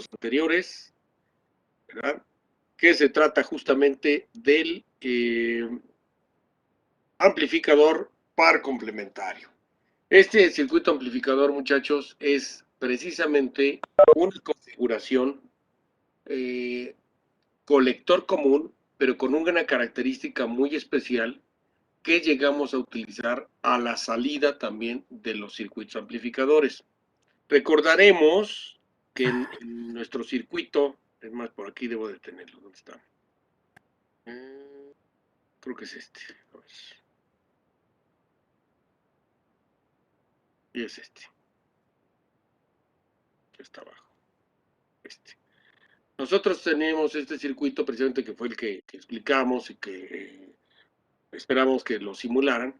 capítulos anteriores, ¿verdad? Que se trata justamente del amplificador par complementario. Este circuito amplificador, muchachos, es precisamente una configuración colector común, pero con una característica muy especial que llegamos a utilizar a la salida también de los circuitos amplificadores. Recordaremos que en nuestro circuito, es más, por aquí debo de tenerlo, ¿dónde está? Creo que es este. Y es este. Que está abajo. Este. Nosotros tenemos este circuito precisamente que fue el que explicamos y que esperamos que lo simularan,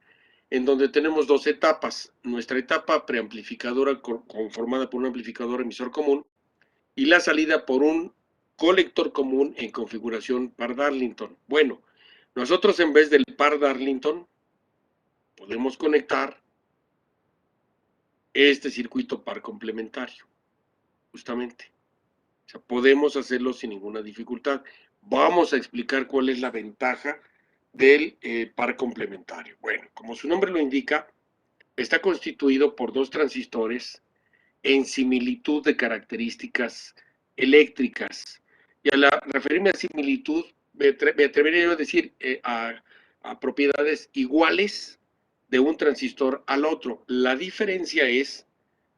en donde tenemos dos etapas. Nuestra etapa preamplificadora conformada por un amplificador emisor común y la salida por un colector común en configuración par Darlington. Bueno, nosotros en vez del par Darlington podemos conectar este circuito par complementario, justamente. O sea, podemos hacerlo sin ninguna dificultad. Vamos a explicar cuál es la ventaja del par complementario. Bueno, como su nombre lo indica, está constituido por dos transistores en similitud de características eléctricas. Y al referirme a similitud, me atrevería a decir a propiedades iguales de un transistor al otro. La diferencia es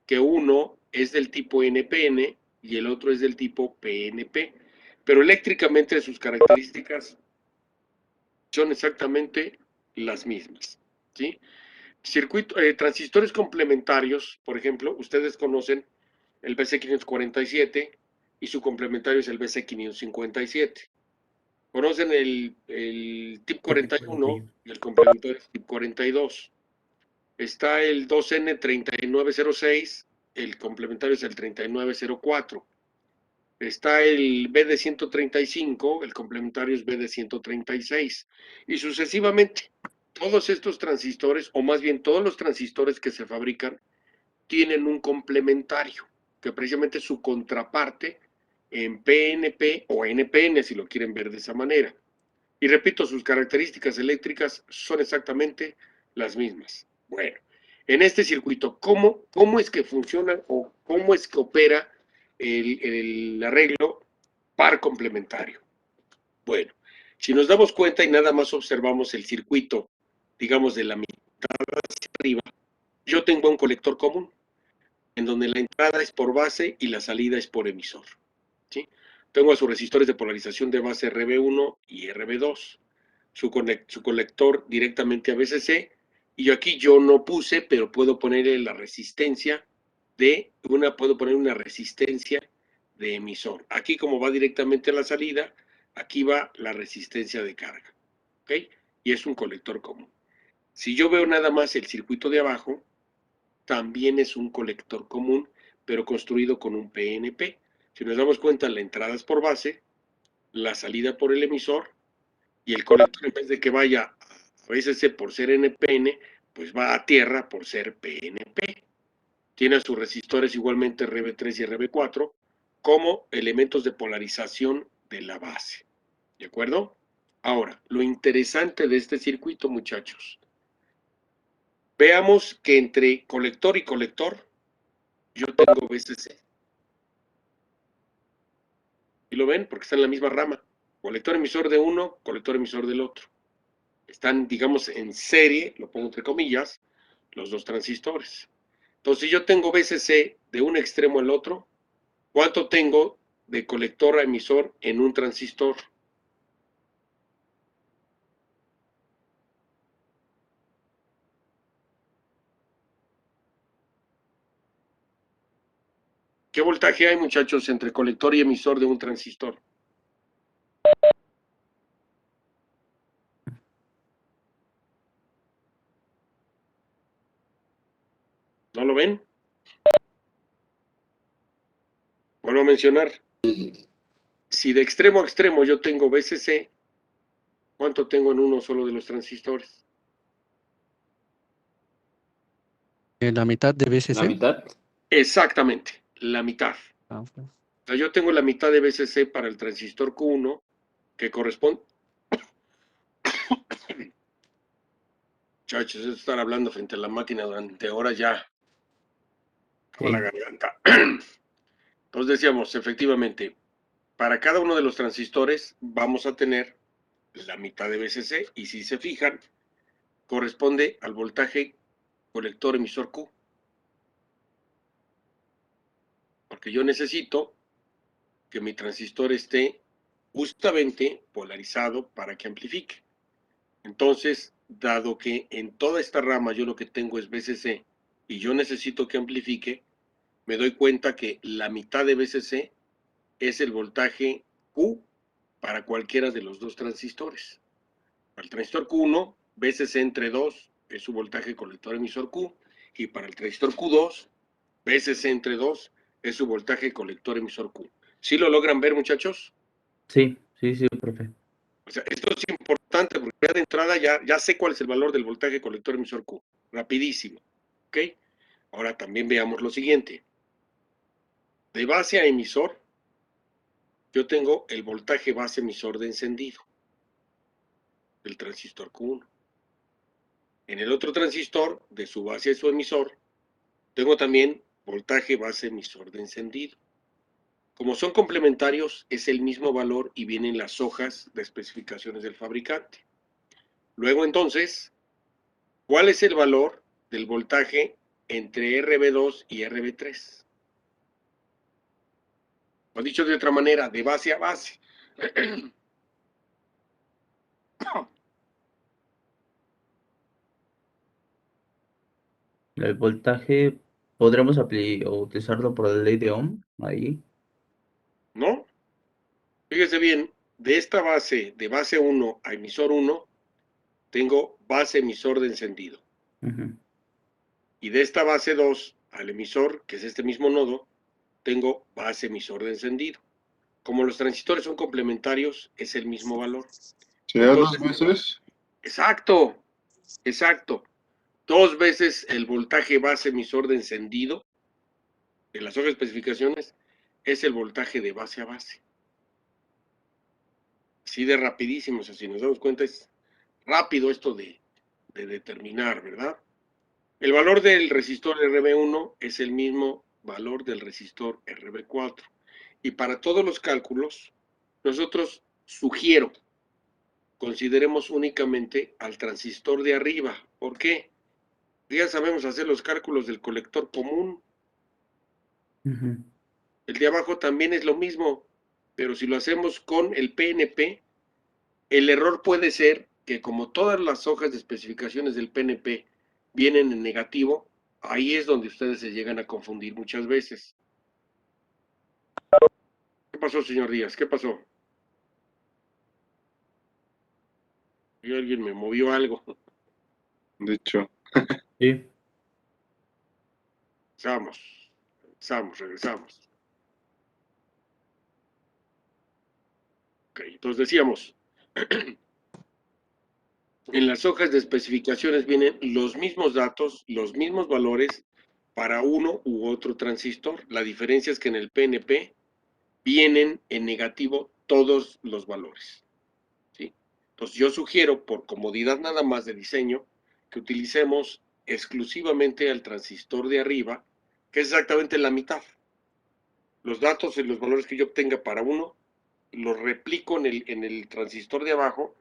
que uno es del tipo NPN y el otro es del tipo PNP, pero eléctricamente sus características son exactamente las mismas, ¿sí? Transistores complementarios, por ejemplo, ustedes conocen el BC547 y su complementario es el BC557. Conocen el TIP 41 y el complementario es TIP 42. Está el 2N3906, el complementario es el 3904. Está el BD135, el complementario es BD136. Y sucesivamente, todos estos transistores, o más bien todos los transistores que se fabrican, tienen un complementario, que precisamente es su contraparte en PNP o NPN, si lo quieren ver de esa manera. Y repito, sus características eléctricas son exactamente las mismas. Bueno, en este circuito, ¿cómo es que funciona o cómo es que opera el arreglo par complementario? Bueno, si nos damos cuenta y nada más observamos el circuito, digamos de la mitad hacia arriba, yo tengo un colector común, en donde la entrada es por base y la salida es por emisor, ¿sí? Tengo a sus resistores de polarización de base RB1 y RB2, su colector directamente a BCC, y aquí yo no puse, pero puedo ponerle la resistencia puedo poner una resistencia de emisor. Aquí como va directamente a la salida, aquí va la resistencia de carga, ¿ok? Y es un colector común. Si yo veo nada más el circuito de abajo, también es un colector común, pero construido con un PNP. Si nos damos cuenta, la entrada es por base, la salida por el emisor, y el colector, en vez de que vaya a VCC por ser NPN, pues va a tierra por ser PNP. Tiene a sus resistores igualmente RB3 y RB4 como elementos de polarización de la base. ¿De acuerdo? Ahora, lo interesante de este circuito, muchachos, veamos que entre colector y colector yo tengo VCC. ¿Y lo ven? Porque está en la misma rama. Colector emisor de uno, colector emisor del otro. Están, digamos, en serie, lo pongo entre comillas, los dos transistores. Entonces, si yo tengo VCC de un extremo al otro, ¿cuánto tengo de colector a emisor en un transistor? ¿Qué voltaje hay, muchachos, entre colector y emisor de un transistor? ¿No lo ven? Vuelvo a mencionar. Si de extremo a extremo yo tengo VCC, ¿cuánto tengo en uno solo de los transistores? La mitad de La BCC. mitad. Exactamente, la mitad. Ah, ok. O sea, yo tengo la mitad de BCC para el transistor Q1, que corresponde... Muchachos, es estar hablando frente a la máquina durante horas ya. Acaba la Sí. garganta. Entonces decíamos, efectivamente, para cada uno de los transistores vamos a tener la mitad de BCC y si se fijan, corresponde al voltaje colector emisor Q. Porque yo necesito que mi transistor esté justamente polarizado para que amplifique. Entonces, dado que en toda esta rama yo lo que tengo es BCC y yo necesito que amplifique, me doy cuenta que la mitad de BCC es el voltaje Q para cualquiera de los dos transistores. Para el transistor Q1, BCC entre 2 es su voltaje colector emisor Q, y para el transistor Q2, BCC entre 2 es su voltaje colector emisor Q. ¿Sí lo logran ver, muchachos? Sí, sí, sí, profe. O sea, esto es importante porque ya de entrada ya sé cuál es el valor del voltaje colector emisor Q. Rapidísimo. ¿Ok? Ahora también veamos lo siguiente. De base a emisor, yo tengo el voltaje base emisor de encendido del transistor Q1. En el otro transistor, de su base a su emisor, tengo también voltaje base emisor de encendido. Como son complementarios, es el mismo valor y vienen las hojas de especificaciones del fabricante. Luego entonces, ¿cuál es el valor del voltaje entre RB2 y RB3? O dicho de otra manera, de base a base. El voltaje podremos o utilizarlo por la ley de Ohm ahí. ¿No? Fíjese bien, de esta base, de base 1 a emisor 1, tengo base emisor de encendido. Ujú. Y de esta base 2 al emisor, que es este mismo nodo, tengo base emisor de encendido. Como los transistores son complementarios, es el mismo valor. ¿Sería dos Entonces, veces? exacto, exacto. Dos veces el voltaje base emisor de encendido de las hojas de especificaciones es el voltaje de base a base. Así de rapidísimo, o sea, si nos damos cuenta es rápido esto de determinar, ¿verdad? El valor del resistor RB1 es el mismo valor del resistor RB4. Y para todos los cálculos, nosotros sugiero, consideremos únicamente al transistor de arriba. ¿Por qué? Ya sabemos hacer los cálculos del colector común. Ujú. El de abajo también es lo mismo, pero si lo hacemos con el PNP, el error puede ser que como todas las hojas de especificaciones del PNP vienen en negativo, ahí es donde ustedes se llegan a confundir muchas veces. ¿Qué pasó, señor Díaz? ¿Qué pasó? Y alguien me movió algo. De hecho, Sí. Regresamos. Ok, entonces decíamos, en las hojas de especificaciones vienen los mismos datos, los mismos valores para uno u otro transistor. La diferencia es que en el PNP vienen en negativo todos los valores. ¿Sí? Entonces yo sugiero, por comodidad nada más de diseño, que utilicemos exclusivamente al transistor de arriba, que es exactamente la mitad. Los datos y los valores que yo obtenga para uno, los replico en el transistor de abajo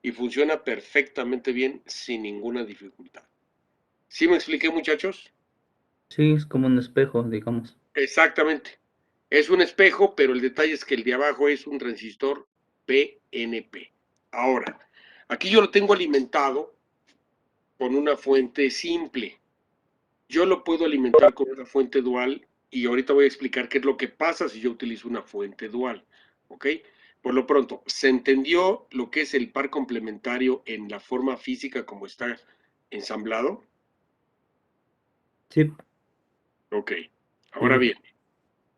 y funciona perfectamente bien sin ninguna dificultad. ¿Sí me expliqué, muchachos? Sí, es como un espejo, digamos. Exactamente. Es un espejo, pero el detalle es que el de abajo es un transistor PNP. Ahora, aquí yo lo tengo alimentado con una fuente simple. Yo lo puedo alimentar con una fuente dual y ahorita voy a explicar qué es lo que pasa si yo utilizo una fuente dual. ¿Ok? Por lo pronto, ¿se entendió lo que es el par complementario en la forma física como está ensamblado? Sí, Ok. Ahora sí. bien,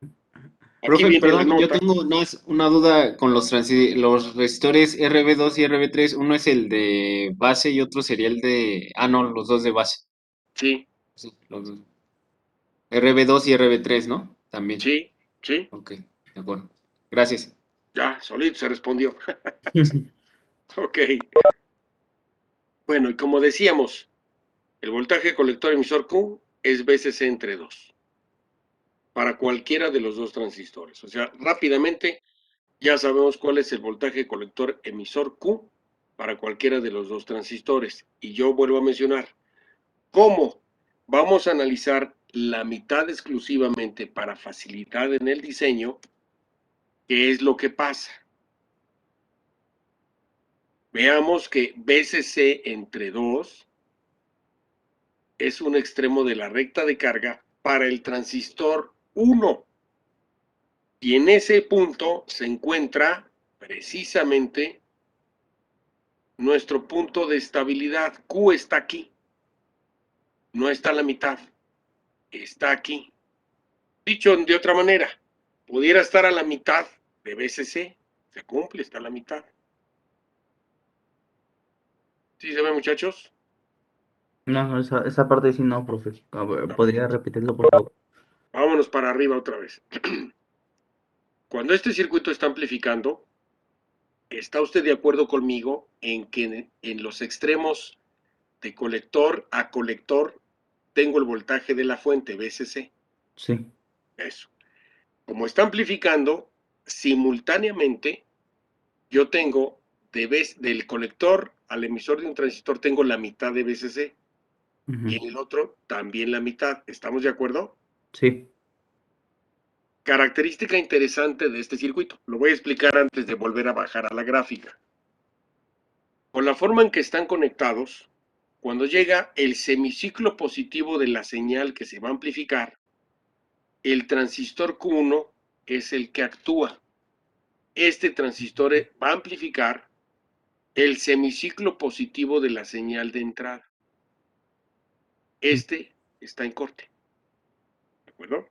aquí Profe, viene la perdón, yo nota. tengo una duda con los resistores RB2 y RB3. Uno es el de base y otro sería el de... Ah, no, los dos de base. Sí, Sí, los dos. RB2 y RB3, ¿no? También. sí, sí. Ok. De acuerdo. Gracias. Ya, solito se respondió. Ok. Bueno, y como decíamos, el voltaje colector emisor Q es BCC entre 2 para cualquiera de los dos transistores. O sea, rápidamente ya sabemos cuál es el voltaje colector emisor Q para cualquiera de los dos transistores. Y yo vuelvo a mencionar, ¿cómo? Vamos a analizar la mitad exclusivamente para facilitar en el diseño qué es lo que pasa. Veamos que BCC entre 2 es un extremo de la recta de carga para el transistor 1. Y en ese punto se encuentra precisamente nuestro punto de estabilidad. Q está aquí, no está a la mitad, está aquí. Dicho de otra manera, pudiera estar a la mitad de BCC, se cumple, está a la mitad. ¿Sí se ve, muchachos? No, esa parte sí no, profe. A ver, ¿podría repetirlo, por favor? Vámonos para arriba otra vez. Cuando este circuito está amplificando, ¿está usted de acuerdo conmigo en que en los extremos de colector a colector tengo el voltaje de la fuente, BCC? Sí. Eso. Como está amplificando, simultáneamente yo tengo del colector al emisor de un transistor tengo la mitad de BCC y en el otro también la mitad. ¿Estamos de acuerdo? Sí. Característica interesante de este circuito. Lo voy a explicar antes de volver a bajar a la gráfica. Con la forma en que están conectados, cuando llega el semiciclo positivo de la señal que se va a amplificar, el transistor Q1 es el que actúa. Este transistor va a amplificar el semiciclo positivo de la señal de entrada. Este está en corte. ¿De acuerdo?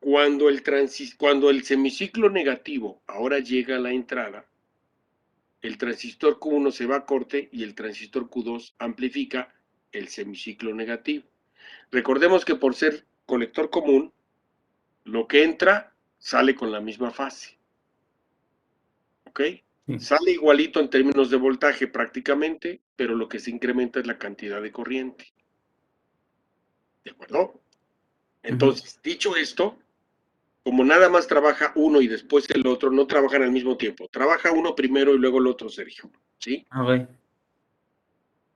Cuando el semiciclo negativo ahora llega a la entrada, el transistor Q1 se va a corte y el transistor Q2 amplifica el semiciclo negativo. Recordemos que por ser colector común, lo que entra sale con la misma fase. ¿Ok? Sí. Sale igualito en términos de voltaje prácticamente, pero lo que se incrementa es la cantidad de corriente. ¿De acuerdo? Entonces, dicho esto, como nada más trabaja uno y después el otro, no trabajan al mismo tiempo. Trabaja uno primero y luego el otro, Sergio. ¿Sí? Ok.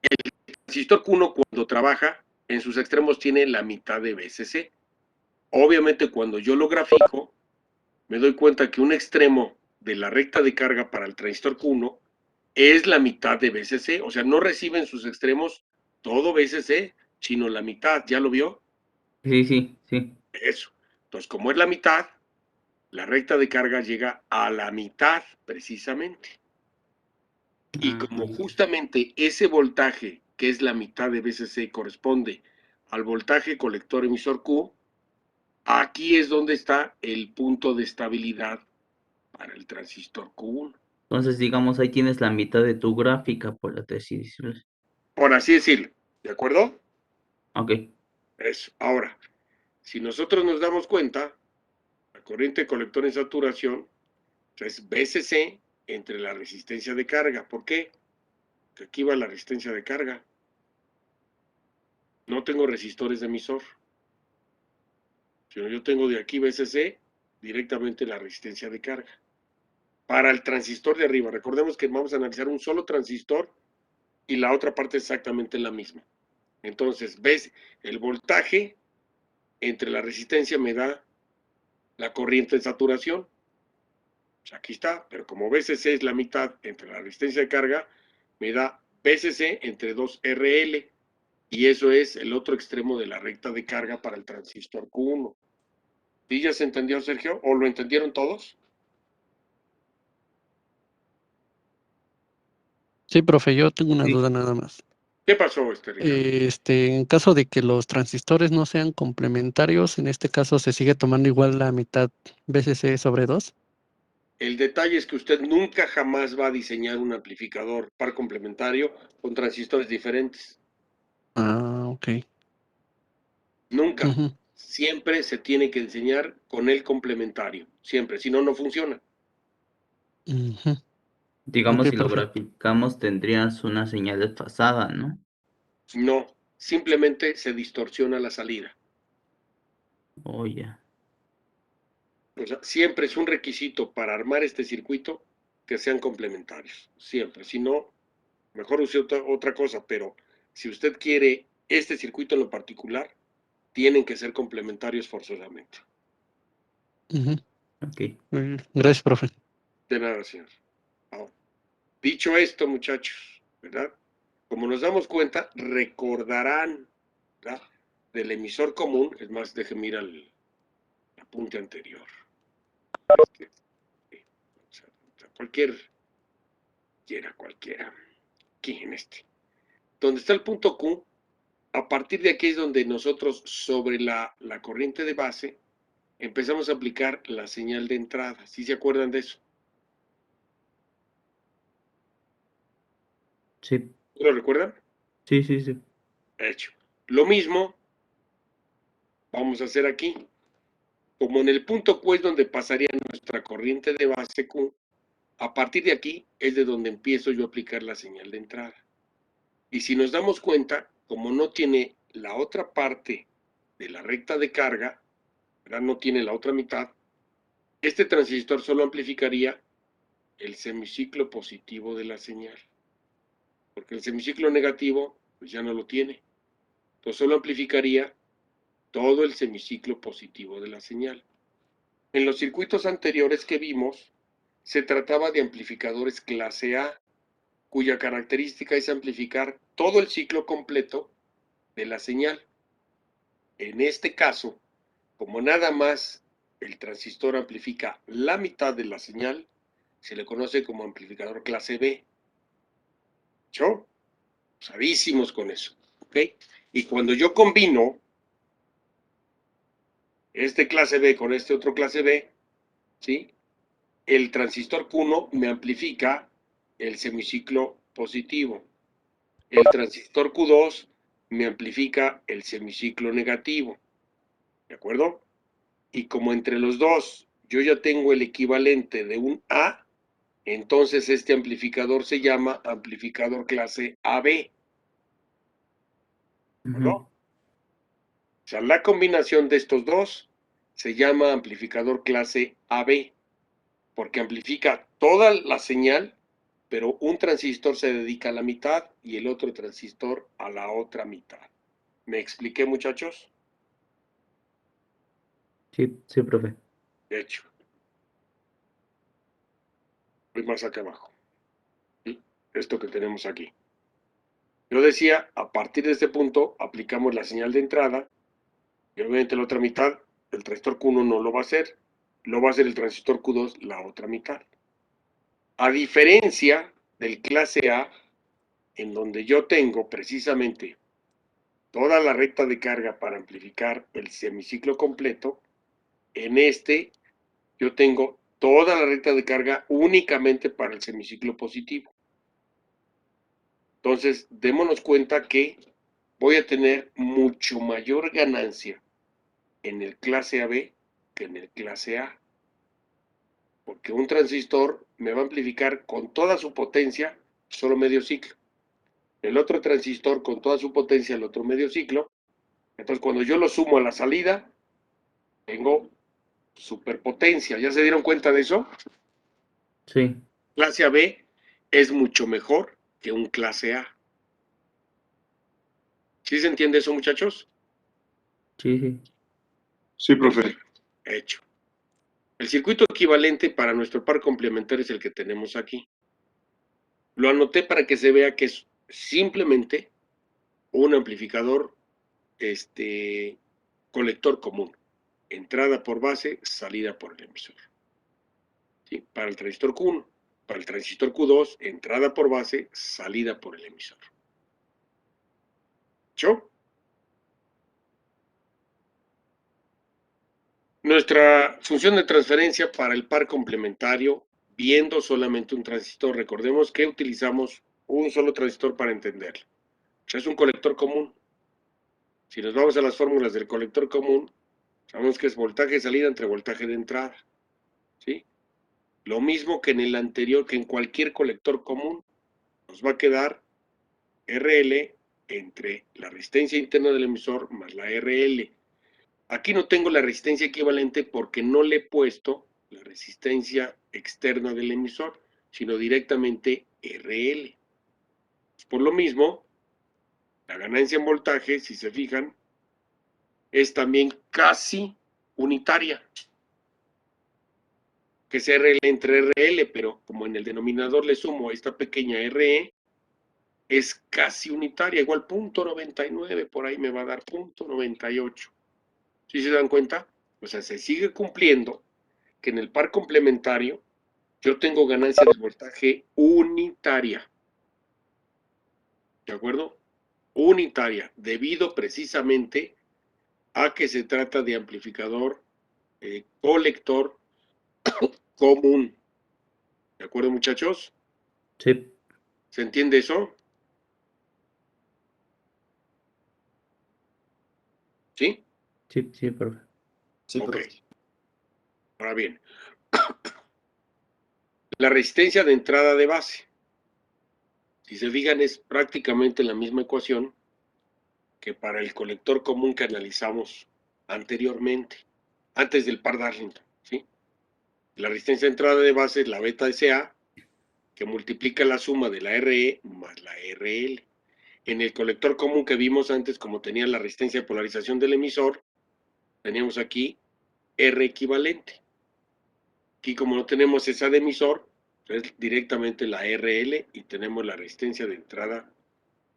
El transistor Q1 cuando trabaja, en sus extremos tiene la mitad de BCC. Obviamente cuando yo lo grafico, me doy cuenta que un extremo de la recta de carga para el transistor Q1 es la mitad de BCC. O sea, no recibe en sus extremos todo BCC, sino la mitad. ¿Ya lo vio? Sí, sí, sí. Eso. Entonces, como es la mitad, la recta de carga llega a la mitad precisamente. Y Ah, como justamente ese voltaje, que es la mitad de BCC, corresponde al voltaje colector emisor Q, aquí es donde está el punto de estabilidad para el transistor Q1. entonces, digamos, ahí tienes la mitad de tu gráfica, por así decirlo. Por así decirlo. ¿De acuerdo? Ok. Eso. Ahora, si nosotros nos damos cuenta, la corriente colector en saturación es BCC entre la resistencia de carga. ¿Por qué? Porque aquí va la resistencia de carga. No tengo resistores de emisor, sino yo tengo de aquí BCC directamente la resistencia de carga. Para el transistor de arriba, recordemos que vamos a analizar un solo transistor y la otra parte es exactamente la misma. Entonces, ves, el voltaje entre la resistencia me da la corriente de saturación. Pues aquí está, pero como BCC es la mitad entre la resistencia de carga, me da BCC entre 2RL. Y eso es el otro extremo de la recta de carga para el transistor Q1. ¿Sí ya se entendió, Sergio? ¿O lo entendieron todos? Sí, profe, yo tengo una Sí. duda nada más. ¿Qué pasó, Ricardo? En caso de que los transistores no sean complementarios, en este caso se sigue tomando igual la mitad BCC sobre 2. El detalle es que usted nunca jamás va a diseñar un amplificador par complementario con transistores diferentes. Ah, ok. Nunca. Ujú. siempre se tiene que enseñar con el complementario, siempre, si no, no funciona. Ujú. Digamos, Ok, si lo profe. graficamos, tendrías una señal desfasada, ¿no? No, simplemente se distorsiona la salida. Oh, ya. O sea, siempre es un requisito para armar este circuito que sean complementarios, siempre. Si no, mejor use otra cosa, pero si usted quiere este circuito en lo particular, tienen que ser complementarios forzosamente. Ujú. Ok. Muy bien. Gracias, profe. De nada, señor. Ahora, dicho esto, muchachos, ¿verdad? Como nos damos cuenta, recordarán, ¿verdad? Del emisor común, es más, déjenme ir al apunte anterior. O sea, cualquiera, aquí en este. Donde está el punto Q, a partir de aquí es donde nosotros, sobre la corriente de base, empezamos a aplicar la señal de entrada. ¿Sí se acuerdan de eso? Sí, ¿Lo recuerdan? sí, sí, sí. Hecho. Lo mismo vamos a hacer aquí. Como en el punto Q es donde pasaría nuestra corriente de base Q, a partir de aquí es de donde empiezo yo a aplicar la señal de entrada. Y si nos damos cuenta, como no tiene la otra parte de la recta de carga, ¿verdad? No tiene la otra mitad, este transistor solo amplificaría el semiciclo positivo de la señal. Porque el semiciclo negativo pues ya no lo tiene. Entonces solo amplificaría todo el semiciclo positivo de la señal. En los circuitos anteriores que vimos, se trataba de amplificadores clase A, cuya característica es amplificar todo el ciclo completo de la señal. En este caso, como nada más el transistor amplifica la mitad de la señal, se le conoce como amplificador clase B. ¿Yo? Sabísimos con eso. ¿Ok? Y cuando yo combino este clase B con este otro clase B, ¿sí? El transistor Q1 me amplifica el semiciclo positivo. El transistor Q2 me amplifica el semiciclo negativo. ¿De acuerdo? Y como entre los dos yo ya tengo el equivalente de un A, entonces este amplificador se llama amplificador clase AB. ¿De acuerdo? Ujú. O sea, la combinación de estos dos se llama amplificador clase AB, porque amplifica toda la señal, pero un transistor se dedica a la mitad y el otro transistor a la otra mitad. ¿Me expliqué, muchachos? Sí, sí, profe. De hecho, voy más acá abajo. ¿Sí? Esto que tenemos aquí. Yo decía, a partir de este punto aplicamos la señal de entrada y obviamente la otra mitad, el transistor Q1 no lo va a hacer, lo va a hacer el transistor Q2 la otra mitad. A diferencia del clase A, en donde yo tengo precisamente toda la recta de carga para amplificar el semiciclo completo, en este yo tengo toda la recta de carga únicamente para el semiciclo positivo. Entonces, démonos cuenta que voy a tener mucho mayor ganancia en el clase AB que en el clase A, porque un transistor me va a amplificar con toda su potencia solo medio ciclo. El otro transistor con toda su potencia el otro medio ciclo. Entonces, cuando yo lo sumo a la salida, tengo superpotencia. ¿Ya se dieron cuenta de eso? Sí, Clase AB es mucho mejor que un clase A. ¿Sí se entiende eso, muchachos? sí, sí. Sí, profe. Hecho. El circuito equivalente para nuestro par complementario es el que tenemos aquí. Lo anoté para que se vea que es simplemente un amplificador colector común. Entrada por base, salida por el emisor. ¿Sí? Para el transistor Q1. Para el transistor Q2, entrada por base, salida por el emisor. ¿Yo? Nuestra función de transferencia para el par complementario, viendo solamente un transistor, recordemos que utilizamos un solo transistor para entenderlo. Es un colector común. Si nos vamos a las fórmulas del colector común, Sabemos que es voltaje de salida entre voltaje de entrada, ¿sí? Lo mismo que en el anterior, que en cualquier colector común, nos va a quedar RL entre la resistencia interna del emisor más la RL. Aquí no tengo la resistencia equivalente porque no le he puesto la resistencia externa del emisor, sino directamente RL. Por lo mismo, la ganancia en voltaje, si se fijan, es también casi unitaria, que es RL entre RL, pero como en el denominador le sumo esta pequeña RE, es casi unitaria, igual 0.99, por ahí me va a dar 0.98. ¿Sí se dan cuenta? O sea, se sigue cumpliendo que en el par complementario yo tengo ganancia de voltaje unitaria. ¿De acuerdo? Unitaria, debido precisamente a que se trata de amplificador colector común. ¿De acuerdo, muchachos? Sí, ¿Se entiende eso? ¿Sí? sí, profe. Sí, Ok. profe. Ahora bien, la resistencia de entrada de base. Si se fijan, es prácticamente la misma ecuación que para el colector común que analizamos anteriormente, antes del par Darlington, ¿sí? La resistencia de entrada de base es la beta SA, que multiplica la suma de la RE más la RL. En el colector común que vimos antes, como tenía la resistencia de polarización del emisor, teníamos aquí R equivalente. Aquí como no tenemos esa de emisor, es directamente la RL y tenemos la resistencia de entrada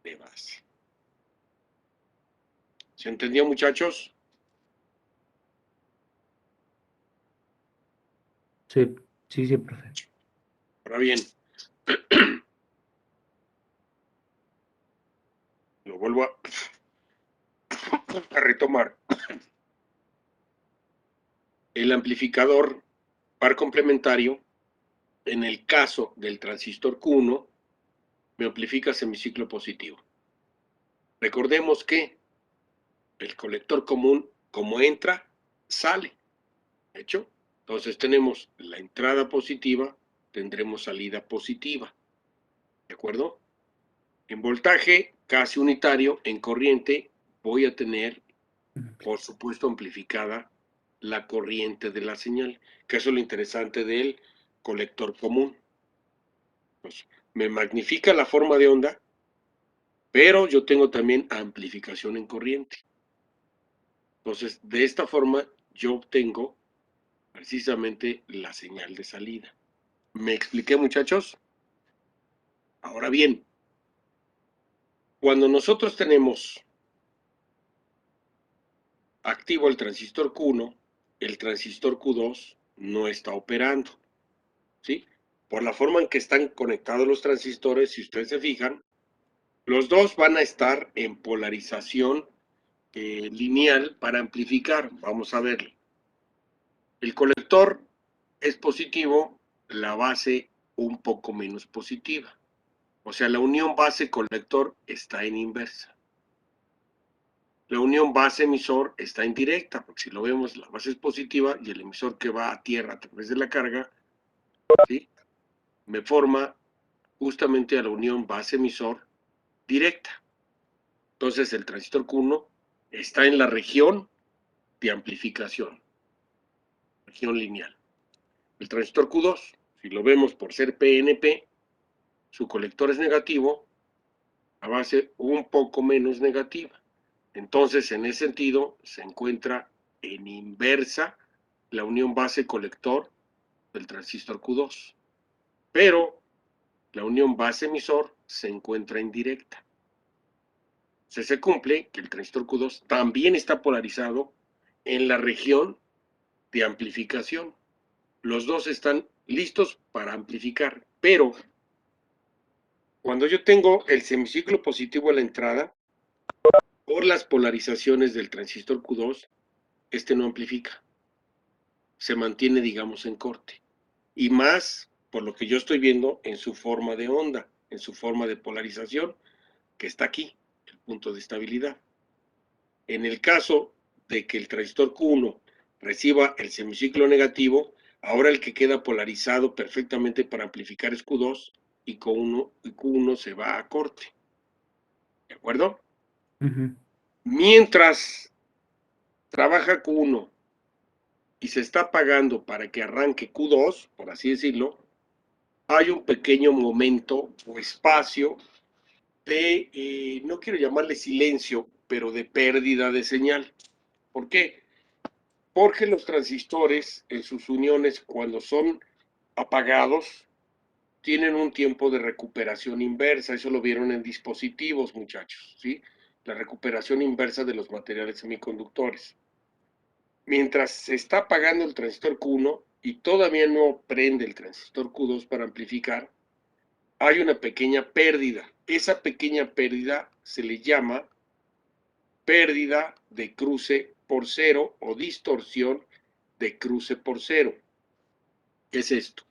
de base. ¿Se entendió, muchachos? Sí, profe. Ahora bien, lo vuelvo a retomar. El amplificador par complementario, en el caso del transistor Q1, me amplifica semiciclo positivo. Recordemos que el colector común, como entra, sale. ¿De hecho? Entonces tenemos la entrada positiva, tendremos salida positiva. ¿De acuerdo? En voltaje casi unitario, en corriente, voy a tener, por supuesto, amplificada la corriente de la señal, que eso es lo interesante del colector común. Pues, me magnifica la forma de onda, pero yo tengo también amplificación en corriente. Entonces, de esta forma, yo obtengo precisamente la señal de salida. ¿Me expliqué, muchachos? Ahora bien, cuando nosotros tenemos activo el transistor Q1, el transistor Q2 no está operando, ¿sí? Por la forma en que están conectados los transistores, si ustedes se fijan, los dos van a estar en polarización lineal para amplificar. Vamos a verlo. El colector es positivo, la base un poco menos positiva. O sea, la unión base-colector está en inversa. La unión base-emisor está en directa, porque si lo vemos, la base es positiva y el emisor que va a tierra a través de la carga, ¿sí? Me forma justamente a la unión base-emisor directa. Entonces el transistor Q1 está en la región de amplificación, región lineal. El transistor Q2, si lo vemos por ser PNP, su colector es negativo, la base un poco menos negativa. Entonces, en ese sentido, se encuentra en inversa la unión base-colector del transistor Q2. Pero la unión base-emisor se encuentra en directa. Se cumple que el transistor Q2 también está polarizado en la región de amplificación. Los dos están listos para amplificar, pero cuando yo tengo el semiciclo positivo a la entrada, por las polarizaciones del transistor Q2, este no amplifica. Se mantiene, digamos, en corte. Y más por lo que yo estoy viendo en su forma de onda, en su forma de polarización, que está aquí, el punto de estabilidad. En el caso de que el transistor Q1 reciba el semiciclo negativo, ahora el que queda polarizado perfectamente para amplificar es Q2 y Q1 se va a corte. ¿De acuerdo? Ujú. Mientras trabaja Q1 y se está apagando para que arranque Q2, por así decirlo, hay un pequeño momento o espacio de, no quiero llamarle silencio, pero de pérdida de señal. ¿Por qué? Porque los transistores en sus uniones, cuando son apagados, tienen un tiempo de recuperación inversa. Eso lo vieron en dispositivos, muchachos, ¿sí? La recuperación inversa de los materiales semiconductores. Mientras se está apagando el transistor Q1 y todavía no prende el transistor Q2 para amplificar, hay una pequeña pérdida. Esa pequeña pérdida se le llama pérdida de cruce por cero o distorsión de cruce por cero. ¿Qué es esto?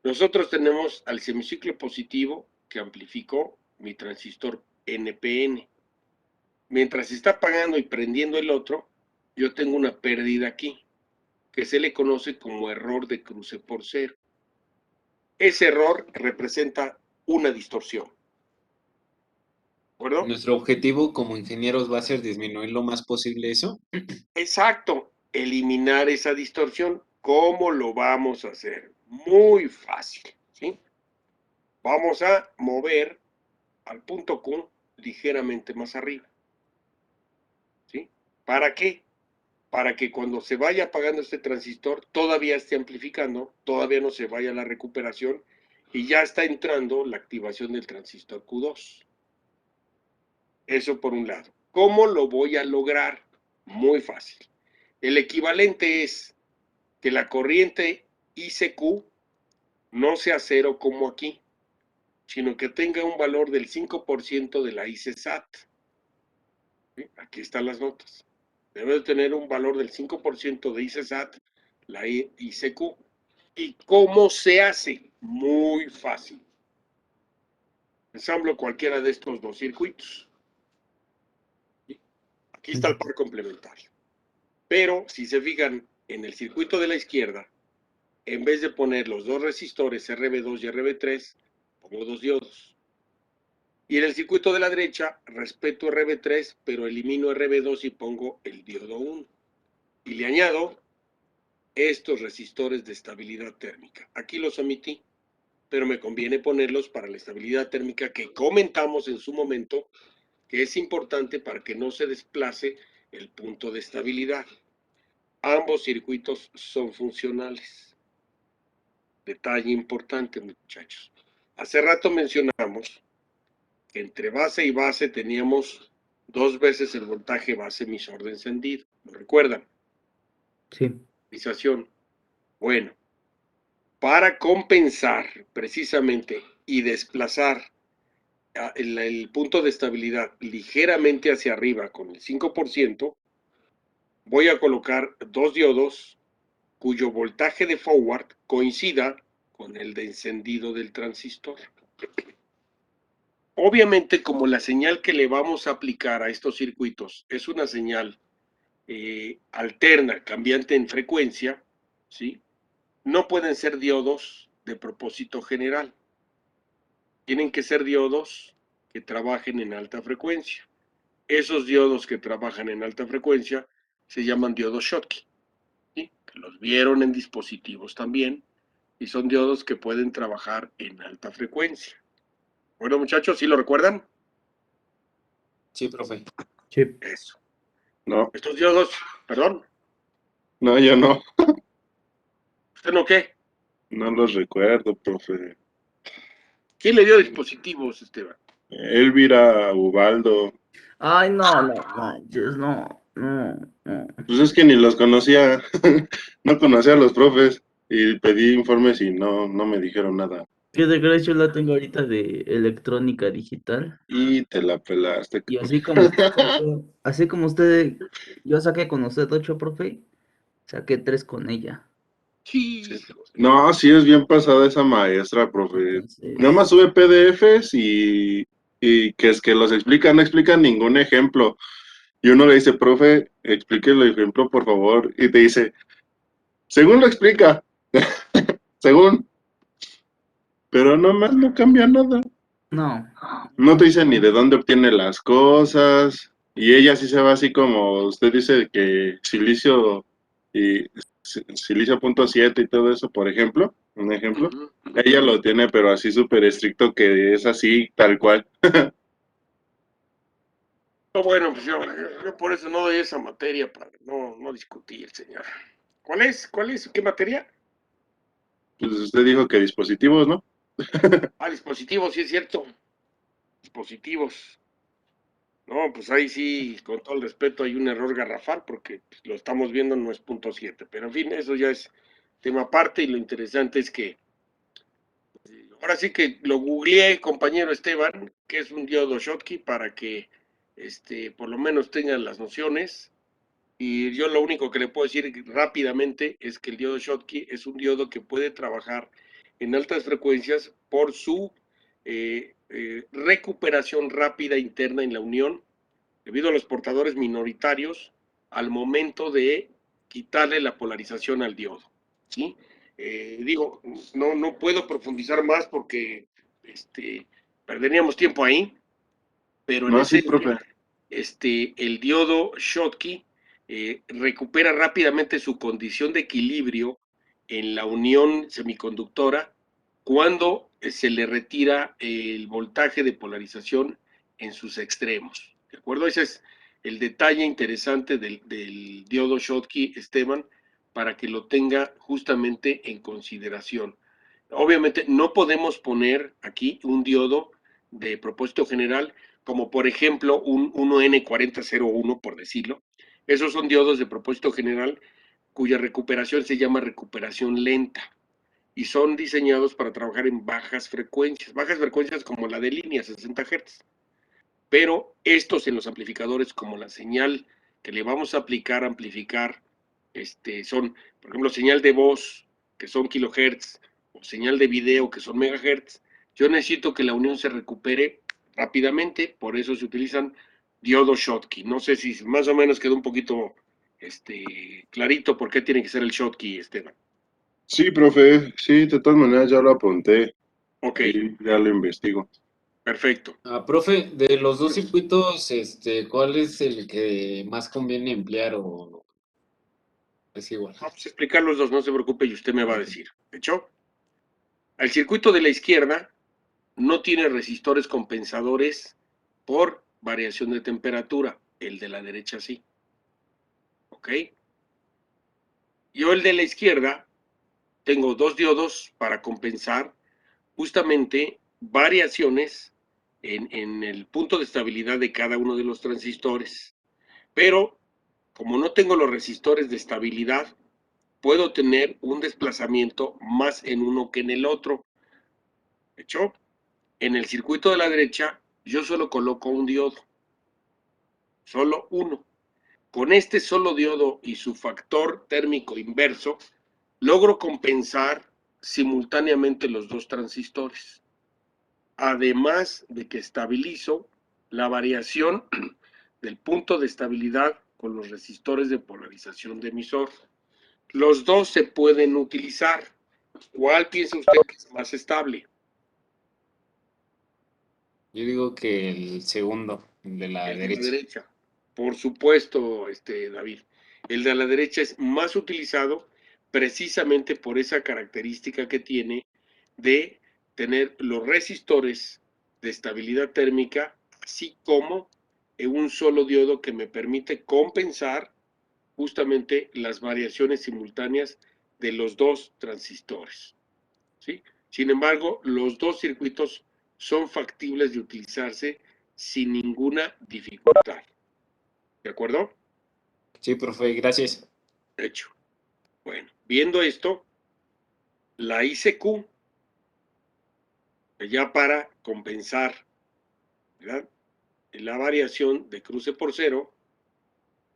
Nosotros tenemos al semiciclo positivo que amplificó mi transistor NPN. Mientras se está apagando y prendiendo el otro, yo tengo una pérdida aquí, que se le conoce como error de cruce por cero. Ese error representa una distorsión. ¿De acuerdo? Nuestro objetivo como ingenieros va a ser disminuir lo más posible eso. Exacto, eliminar esa distorsión. ¿Cómo lo vamos a hacer? Muy fácil, ¿sí? Vamos a mover al punto Q ligeramente más arriba, ¿sí? ¿Para qué? Para que cuando se vaya apagando este transistor, todavía esté amplificando, todavía no se vaya la recuperación y ya está entrando la activación del transistor Q2. Eso por un lado. ¿Cómo lo voy a lograr? Muy fácil. El equivalente es que la corriente ICQ no sea cero como aquí, sino que tenga un valor del 5% de la ICSAT. ¿Sí? Aquí están las notas. Debe de tener un valor del 5% de ICSAT, la ICQ. ¿Y cómo se hace? Muy fácil. Ensamblo cualquiera de estos dos circuitos. ¿Sí? Aquí está el par complementario. Pero si se fijan en el circuito de la izquierda, en vez de poner los dos resistores RB2 y RB3, pongo dos diodos. Y en el circuito de la derecha, respeto RB3, pero elimino RB2 y pongo el diodo 1. Y le añado estos resistores de estabilidad térmica. Aquí los omití, pero me conviene ponerlos para la estabilidad térmica que comentamos en su momento, que es importante para que no se desplace el punto de estabilidad. Ambos circuitos son funcionales. Detalle importante, muchachos. Hace rato mencionamos que entre base y base teníamos 2 veces el voltaje base emisor de encendido. ¿Lo recuerdan? Sí. Bueno, para compensar precisamente y desplazar el punto de estabilidad ligeramente hacia arriba con el 5%, voy a colocar dos diodos cuyo voltaje de forward coincida con el de encendido del transistor. Obviamente, como la señal que le vamos a aplicar a estos circuitos es una señal alterna, cambiante en frecuencia, ¿sí? No pueden ser diodos de propósito general. Tienen que ser diodos que trabajen en alta frecuencia. Esos diodos que trabajan en alta frecuencia se llaman diodos Schottky, ¿sí? Que los vieron en dispositivos también, y son diodos que pueden trabajar en alta frecuencia. Bueno, muchachos, ¿sí lo recuerdan? Sí, profe. Sí. Eso. No, Estos diodos, perdón, no, yo no. ¿usted no qué? No los recuerdo, profe. ¿Quién le dio dispositivos, Esteban? Elvira, Ubaldo. Ay, no, no manches, no, no, no. Pues es que ni los conocía. No conocía a los profes. Y pedí informes y no me dijeron nada. ¿Qué de crees? Yo la tengo ahorita de electrónica digital. Y te la pelaste. Y así como usted, yo saqué con usted 8, profe, saqué 3 con ella. Sí. No, sí es bien pasada esa maestra, profe. Entonces, Nada más sube PDFs y que es que los explican, no explican ningún ejemplo. Y uno le dice, profe, explique el ejemplo, por favor. Y te dice, según lo explica, según, pero nomás no cambia nada. No, No te dice ni de dónde obtiene las cosas. Y ella sí se va así como usted dice que silicio y silicio punto 7 y todo eso, por ejemplo, un ejemplo. Ujú. Ella lo tiene, pero así súper estricto que es así, tal cual. No, bueno, pues yo por eso no doy esa materia para no discutir, señor. ¿Cuál es? ¿Cuál es? ¿Qué materia? Pues usted dijo que dispositivos, ¿no? Ah, dispositivos, sí es cierto. Dispositivos. No, pues ahí sí, con todo el respeto, hay un error garrafal porque pues, lo estamos viendo, no es punto 7. Pero en fin, eso ya es tema aparte y lo interesante es que ahora sí que lo googleé, compañero Esteban, que es un diodo Schottky para que por lo menos tengan las nociones. Y yo lo único que le puedo decir rápidamente es que el diodo Schottky es un diodo que puede trabajar en altas frecuencias por su recuperación rápida interna en la unión debido a los portadores minoritarios al momento de quitarle la polarización al diodo. ¿Sí? Digo, no puedo profundizar más porque perderíamos tiempo ahí, pero en No, sí, esencia, profe. el diodo Schottky recupera rápidamente su condición de equilibrio en la unión semiconductora cuando se le retira el voltaje de polarización en sus extremos. ¿De acuerdo? Ese es el detalle interesante del diodo Schottky, Esteban, para que lo tenga justamente en consideración. Obviamente no podemos poner aquí un diodo de propósito general como por ejemplo un 1N4001, por decirlo. Esos son diodos de propósito general cuya recuperación se llama recuperación lenta y son diseñados para trabajar en bajas frecuencias como la de línea 60 Hz. Pero estos en los amplificadores, como la señal que le vamos a amplificar, son, por ejemplo, señal de voz, que son kilohertz, o señal de video, que son megahertz. Yo necesito que la unión se recupere rápidamente, por eso se utilizan diodos Schottky. No sé si más o menos quedó un poquito clarito por qué tiene que ser el Schottky, Esteban. Sí, profe, sí, de todas maneras ya lo apunté. Ok, Ahí ya lo investigo. perfecto. Profe, de los dos circuitos, ¿cuál es el que más conviene emplear o es igual? Vamos a explicar los dos, no se preocupe y usted me va a decir. ¿De hecho? El circuito de la izquierda no tiene resistores compensadores por variación de temperatura. El de la derecha sí. ¿Ok? Yo el de la izquierda tengo dos diodos para compensar justamente variaciones en el punto de estabilidad de cada uno de los transistores. Pero como no tengo los resistores de estabilidad, puedo tener un desplazamiento más en uno que en el otro. ¿De hecho? En el circuito de la derecha, yo solo coloco un diodo, solo uno. Con este solo diodo y su factor térmico inverso, logro compensar simultáneamente los dos transistores. Además de que estabilizo la variación del punto de estabilidad con los resistores de polarización de emisor. Los dos se pueden utilizar. ¿Cuál piensa usted que es más estable? Yo digo que el segundo, el de la El de la derecha. derecha. Por supuesto, David. El de la derecha es más utilizado precisamente por esa característica que tiene de tener los resistores de estabilidad térmica, así como un solo diodo que me permite compensar justamente las variaciones simultáneas de los dos transistores. ¿Sí? Sin embargo, los dos circuitos son factibles de utilizarse sin ninguna dificultad. ¿De acuerdo? Sí, profe, gracias. Hecho. Bueno, viendo esto, la ICQ, ya para compensar, ¿verdad?, la variación de cruce por cero,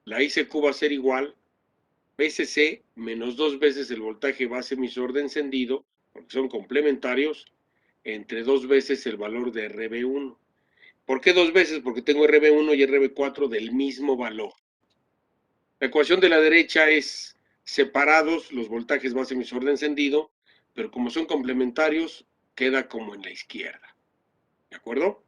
la ICQ va a ser igual VCC menos 2 veces el voltaje base emisor de encendido, porque son complementarios, entre 2 veces el valor de RB1. ¿Por qué 2 veces? Porque tengo RB1 y RB4 del mismo valor. La ecuación de la derecha es separados los voltajes base emisor de encendido, pero como son complementarios, queda como en la izquierda. ¿De acuerdo?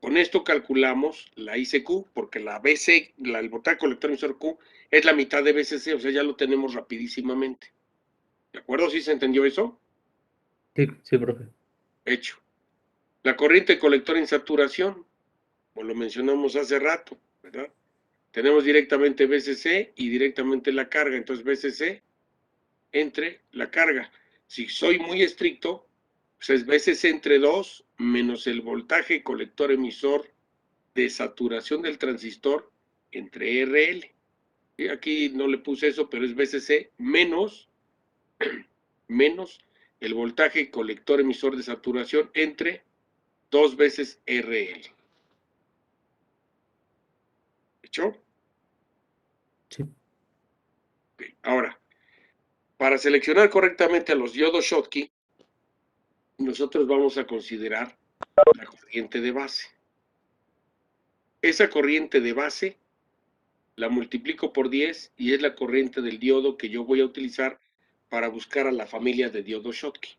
Con esto calculamos la ICQ, porque la BC, el voltaje colector emisor Q, es la mitad de BCC, o sea, ya lo tenemos rapidísimamente. ¿De acuerdo? ¿Sí se entendió eso? Sí, sí, profe. Hecho. La corriente colector en saturación, como lo mencionamos hace rato, ¿verdad? Tenemos directamente BCC y directamente la carga, entonces BCC entre la carga. Si soy muy estricto, pues es BCC entre 2 menos el voltaje colector emisor de saturación del transistor entre RL. Y aquí no le puse eso, pero es BCC menos el voltaje colector emisor de saturación entre 2 veces RL. ¿Hecho? Sí. Okay. Ahora, para seleccionar correctamente a los diodos Schottky, nosotros vamos a considerar la corriente de base. Esa corriente de base la multiplico por 10 y es la corriente del diodo que yo voy a utilizar para buscar a la familia de diodos Schottky.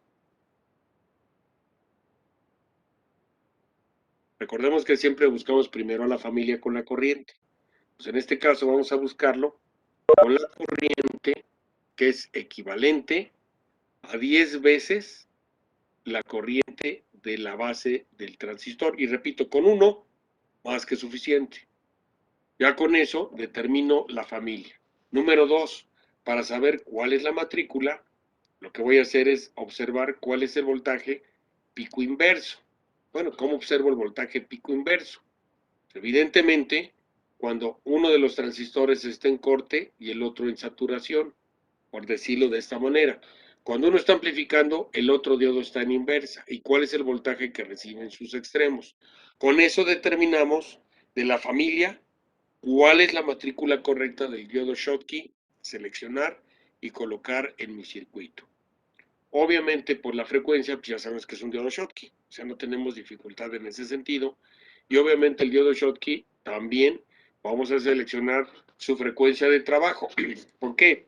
Recordemos que siempre buscamos primero a la familia con la corriente. Pues en este caso vamos a buscarlo con la corriente que es equivalente a 10 veces la corriente de la base del transistor. Y repito, con 1 más que suficiente. Ya con eso determino la familia. Número 2, para saber cuál es la matrícula, lo que voy a hacer es observar cuál es el voltaje pico inverso. Bueno, ¿cómo observo el voltaje pico inverso? Evidentemente, cuando uno de los transistores está en corte y el otro en saturación, por decirlo de esta manera. Cuando uno está amplificando, el otro diodo está en inversa. ¿Y cuál es el voltaje que reciben sus extremos? Con eso determinamos de la familia cuál es la matrícula correcta del diodo Schottky, seleccionar y colocar en mi circuito. Obviamente, por la frecuencia, pues ya sabemos que es un diodo Schottky, o sea, no tenemos dificultad en ese sentido. Y obviamente el diodo Schottky también vamos a seleccionar su frecuencia de trabajo. ¿Por qué?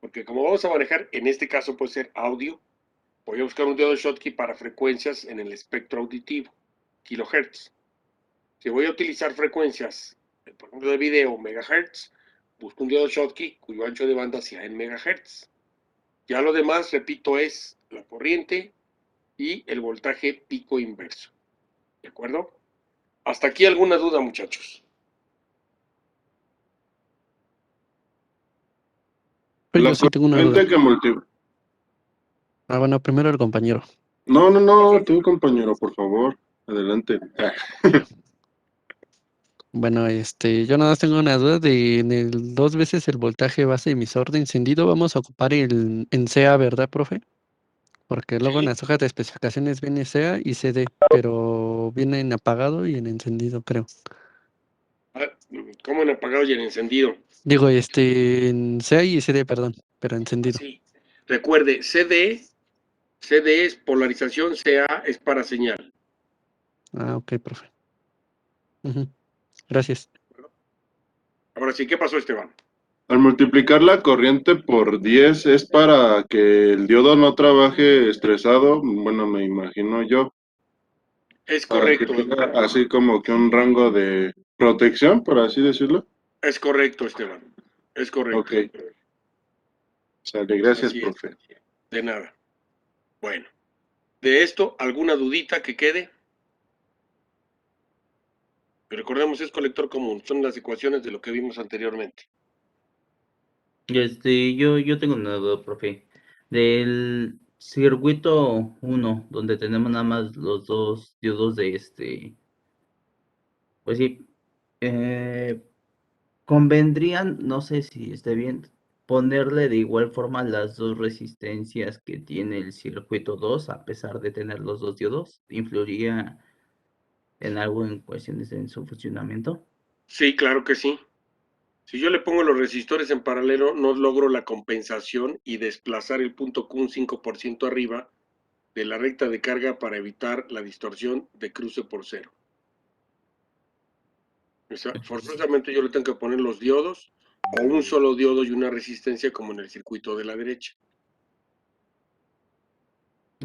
Porque como vamos a manejar, en este caso puede ser audio, voy a buscar un diodo Schottky para frecuencias en el espectro auditivo, kilohertz. Si voy a utilizar frecuencias, por ejemplo, de video, megahertz, busco un diodo Schottky cuyo ancho de banda sea en megahertz. Ya lo demás, repito, es la corriente y el voltaje pico inverso. ¿De acuerdo? ¿Hasta aquí alguna duda, muchachos? Pues La yo sí tengo una duda. corriente que multiplica. Ah, bueno, primero el compañero. No, tú, compañero, por favor. Adelante. Bueno, yo nada más tengo una duda de en el 2 veces el voltaje base emisor de encendido vamos a ocupar el en CA, ¿verdad, profe? Porque luego en Sí. las hojas de especificaciones viene CA y CD, pero viene en apagado y en encendido, creo. ¿Cómo en apagado y en encendido? Digo, en CA y CD, perdón, pero encendido. Sí. Recuerde, CD es polarización, CA es para señal. Ah, ok, profe. Ujú. Gracias. Ahora sí, ¿qué pasó, Esteban? Al multiplicar la corriente por 10 es para que el diodo no trabaje estresado, bueno, me imagino yo, Es para que correcto, tenga así como que un rango de protección, por así decirlo. Esteban. Es correcto. Ok, sale, gracias, Así es. profe. De nada. Bueno, de esto, ¿alguna dudita que quede? Recordemos, es colector común, son las ecuaciones de lo que vimos anteriormente. Yo tengo una duda, profe. Del circuito 1, donde tenemos nada más los dos diodos de pues sí, eh, convendrían, no sé si esté bien, ponerle de igual forma las dos resistencias que tiene el circuito 2, a pesar de tener los dos diodos. ¿Influiría en algo en cuestiones en su funcionamiento? Sí, claro que sí. Si yo le pongo los resistores en paralelo, no logro la compensación y desplazar el punto Q un 5% arriba de la recta de carga para evitar la distorsión de cruce por cero. O sea, forzosamente yo le tengo que poner los diodos o un solo diodo y una resistencia como en el circuito de la derecha.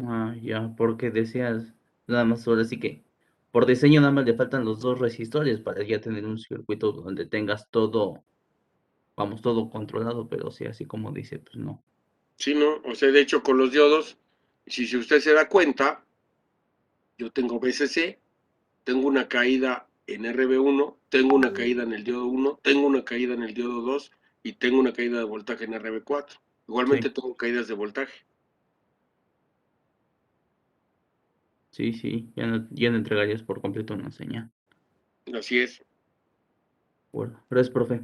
Ah, ya, porque decías, nada más ahora sí que por diseño nada más le faltan los dos resistores para ya tener un circuito donde tengas todo, vamos, todo controlado, pero sí, así como dice, pues no. Sí, ¿no? O sea, de hecho, con los diodos, si usted se da cuenta, yo tengo VCC, tengo una caída en RB1, tengo una caída en el diodo 1, tengo una caída en el diodo 2 y tengo una caída de voltaje en RB4. Igualmente Sí, tengo caídas de voltaje. sí, sí, ya no entregarías por completo una señal. Así es, Bueno, gracias, profe.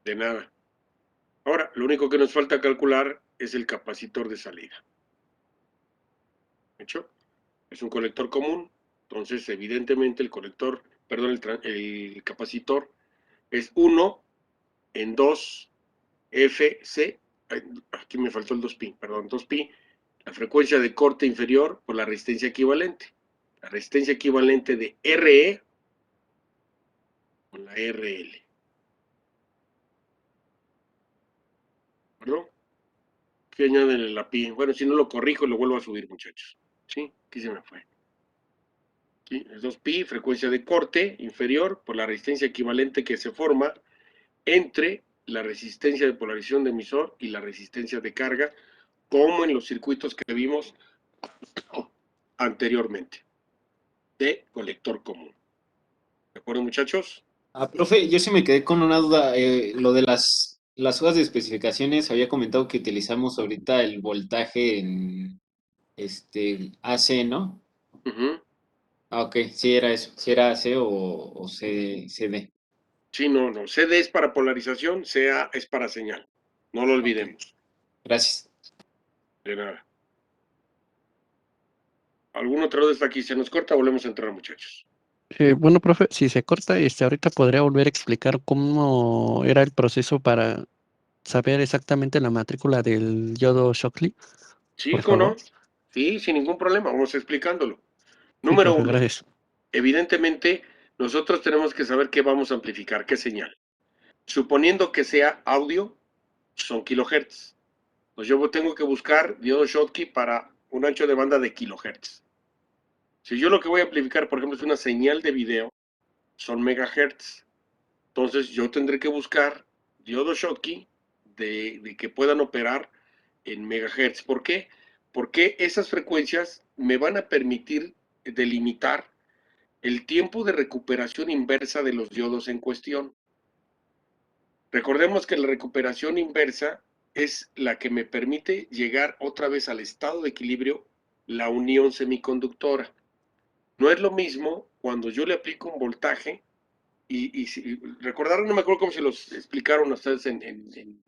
de nada. Ahora, lo único que nos falta calcular es el capacitor de salida. ¿De hecho? Es un colector común, entonces evidentemente el colector, perdón, el capacitor es 1 en 2 FC, aquí me faltó el 2pi, perdón, 2pi, la frecuencia de corte inferior por la resistencia equivalente. La resistencia equivalente de RE con la RL. ¿Perdón? Que añaden la pi. Bueno, si no lo corrijo, lo vuelvo a subir, muchachos. ¿Sí? Aquí se me fue. ¿Sí? Es 2pi, frecuencia de corte inferior por la resistencia equivalente que se forma entre la resistencia de polarización de emisor y la resistencia de carga, como en los circuitos que vimos anteriormente, de colector común. ¿De acuerdo, muchachos? Ah, profe, yo sí me quedé con una duda. Lo de las hojas de especificaciones, había comentado que utilizamos ahorita el voltaje en AC, ¿no? Ujú. Ah, ok, sí era eso. Si era AC o CD. Sí, no. CD es para polarización, CA es para señal. No lo Ok, olvidemos. gracias. De nada. ¿Algún otro de aquí se nos corta? Volvemos a entrar, muchachos. Bueno, profe, si se corta, ahorita podría volver a explicar cómo era el proceso para saber exactamente la matrícula del yodo Shockley, Sí, por ¿cómo favor. no? Sí, sin ningún problema. Vamos explicándolo. Sí, Número profe, 1. gracias. Evidentemente, nosotros tenemos que saber qué vamos a amplificar, qué señal. Suponiendo que sea audio, son kilohertz. Pues yo tengo que buscar diodo Schottky para un ancho de banda de kilohertz. Si yo lo que voy a amplificar, por ejemplo, es una señal de video, son megahertz. Entonces yo tendré que buscar diodos Schottky de que puedan operar en megahertz. ¿Por qué? Porque esas frecuencias me van a permitir delimitar el tiempo de recuperación inversa de los diodos en cuestión. Recordemos que la recuperación inversa es la que me permite llegar otra vez al estado de equilibrio, la unión semiconductora. No es lo mismo cuando yo le aplico un voltaje y si recordaron, no me acuerdo cómo se los explicaron a ustedes en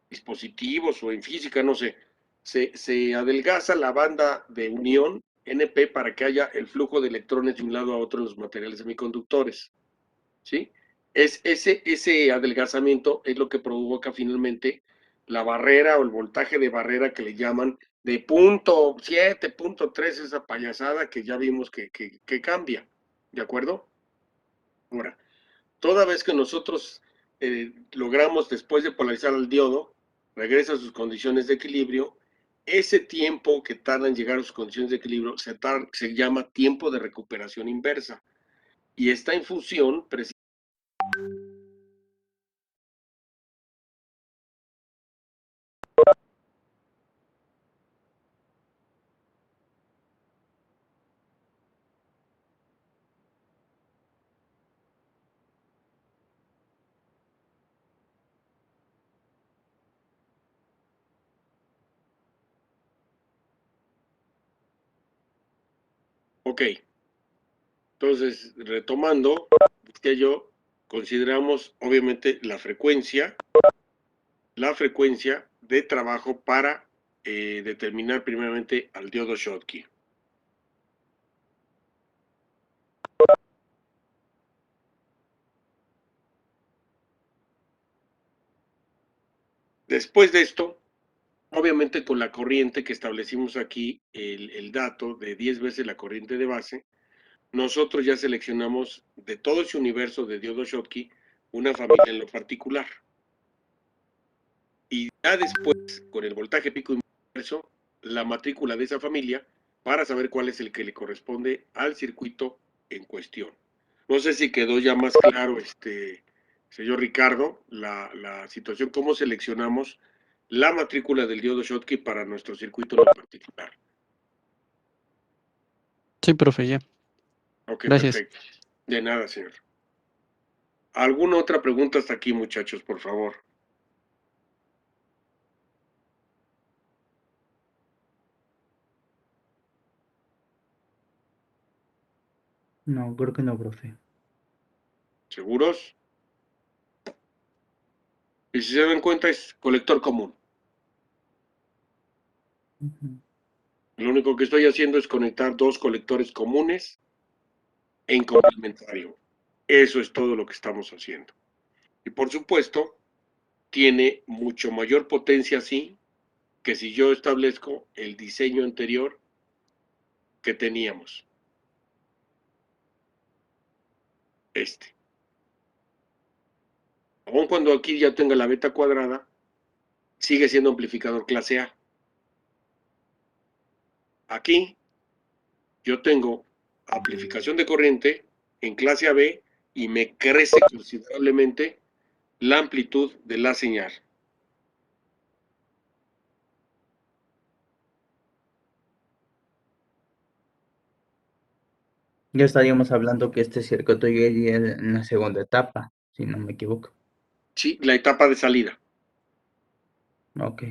dispositivos o en física, no sé, se adelgaza la banda de unión NP para que haya el flujo de electrones de un lado a otro en los materiales semiconductores. ¿Sí? Ese adelgazamiento es lo que provoca finalmente la barrera o el voltaje de barrera que le llaman de punto 7, punto 3, esa payasada que ya vimos que cambia. ¿De acuerdo? Ahora, toda vez que nosotros logramos, después de polarizar al diodo, regresa a sus condiciones de equilibrio, ese tiempo que tarda en llegar a sus condiciones de equilibrio se llama tiempo de recuperación inversa. Y está en función precisamente. Ok, entonces retomando, que yo consideramos obviamente la frecuencia de trabajo para determinar primeramente al diodo Schottky. Después de esto, obviamente con la corriente que establecimos aquí, el dato de 10 veces la corriente de base, nosotros ya seleccionamos de todo ese universo de diodos Schottky una familia en lo particular. Y ya después, con el voltaje pico inverso, la matrícula de esa familia para saber cuál es el que le corresponde al circuito en cuestión. No sé si quedó ya más claro, señor Ricardo, la situación, cómo seleccionamos la matrícula del diodo Schottky para nuestro circuito en particular. Sí, profe, ya. Ok, Gracias. perfecto. De nada, señor. ¿Alguna otra pregunta hasta aquí, muchachos, por favor? No, creo que no, profe. ¿Seguros? Y si se dan cuenta, es colector común. Ujú. Lo único que estoy haciendo es conectar dos colectores comunes en complementario. Eso es todo lo que estamos haciendo. Y por supuesto, tiene mucho mayor potencia así que si yo establezco el diseño anterior que teníamos. Aun cuando aquí ya tenga la beta cuadrada, sigue siendo amplificador clase A. Aquí yo tengo amplificación de corriente en clase AB y me crece considerablemente la amplitud de la señal. Ya estaríamos hablando que este circuito ya iría en la segunda etapa, si no me equivoco. Sí, la etapa de salida. Ok.